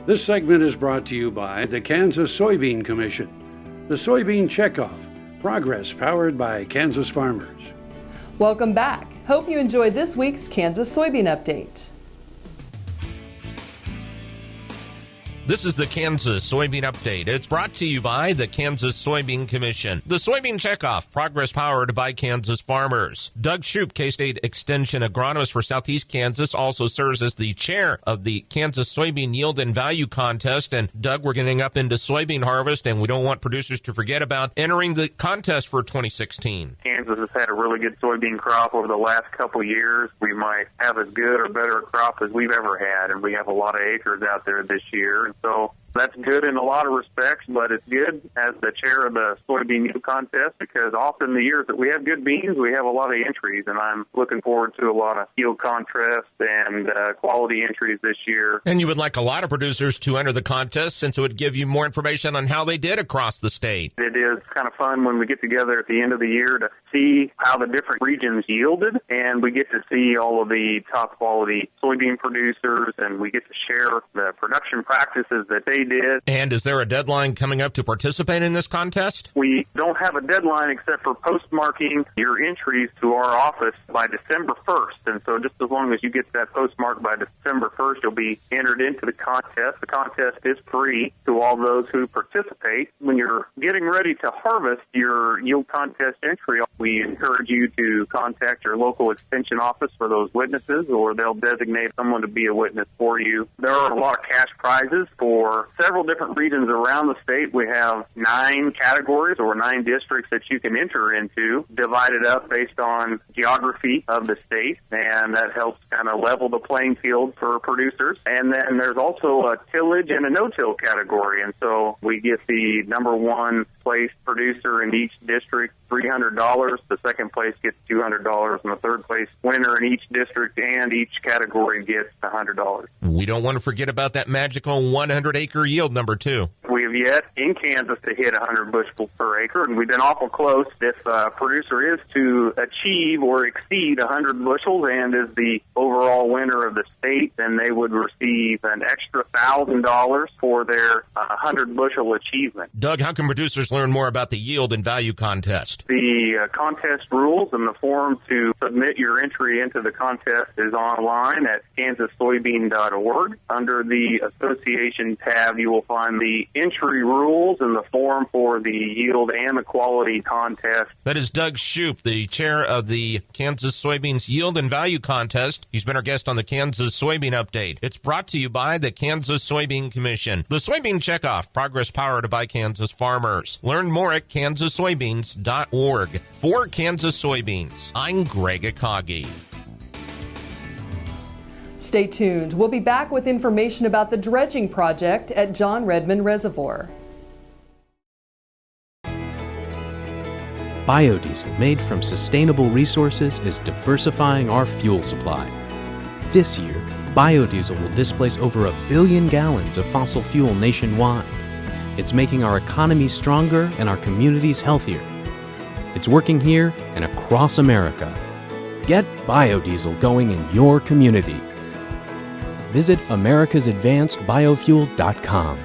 This segment is brought to you by the Kansas Soybean Commission. The Soybean Checkoff, progress powered by Kansas farmers. Welcome back. Hope you enjoyed this week's Kansas Soybean Update. This is the Kansas Soybean Update. It's brought to you by the Kansas Soybean Commission. The Soybean Checkoff, progress powered by Kansas farmers. Doug Shoup, K-State Extension Agronomist for Southeast Kansas, also serves as the chair of the Kansas Soybean Yield and Value Contest. And Doug, we're getting up into soybean harvest, and we don't want producers to forget about entering the contest for 2016. Kansas has had a really good soybean crop over the last couple of years. We might have as good or better a crop as we've ever had, and we have a lot of acres out there this year. So that's good in a lot of respects, but it's good as the chair of the Soybean Yield Contest because often the years that we have good beans, we have a lot of entries, and I'm looking forward to a lot of yield contests and quality entries this year. And you would like a lot of producers to enter the contest since it would give you more information on how they did across the state. It is kind of fun when we get together at the end of the year to see how the different regions yielded, and we get to see all of the top quality soybean producers, and we get to share the production practices that they did. And is there a deadline coming up to participate in this contest? We don't have a deadline except for postmarking your entries to our office by December 1st. And so just as long as you get that postmark by December 1st, you'll be entered into the contest. The contest is free to all those who participate. When you're getting ready to harvest your yield contest entry, we encourage you to contact your local extension office for those witnesses, or they'll designate someone to be a witness for you. There are a lot of cash prizes for several different regions around the state. We have 9 categories or 9 districts that you can enter into, divided up based on geography of the state, and that helps kind of level the playing field for producers. And then there's also a tillage and a no-till category, and so we get the number 1 place producer in each district $300, the second place gets $200, and the third place winner in each district and each category gets $100. We don't want to forget about that magical 100-acre yield number 2. We have yet in Kansas to hit 100 bushels per acre, and we've been awful close. If a producer is to achieve or exceed 100 bushels and is the overall winner of the state, then they would receive an extra $1,000 for their 100 bushel achievement. Doug, how can producers learn more about the Yield and Value Contest? The contest rules and the form to submit your entry into the contest is online at kansassoybean.org. Under the Association tab, you will find the entry rules and the form for the yield and the quality contest. That is Doug Shoup, the chair of the Kansas Soybeans Yield and Value Contest. He's been our guest on the Kansas Soybean Update. It's brought to you by the Kansas Soybean Commission. The Soybean Checkoff, progress powered by Kansas farmers. Learn more at kansassoybeans.org. For Kansas Soybeans, I'm Greg Akagi. Stay tuned. We'll be back with information about the dredging project at John Redmond Reservoir. Biodiesel made from sustainable resources is diversifying our fuel supply. This year, biodiesel will displace over 1 billion gallons of fossil fuel nationwide. It's making our economy stronger and our communities healthier. It's working here and across America. Get biodiesel going in your community. Visit americasadvancedbiofuel.com.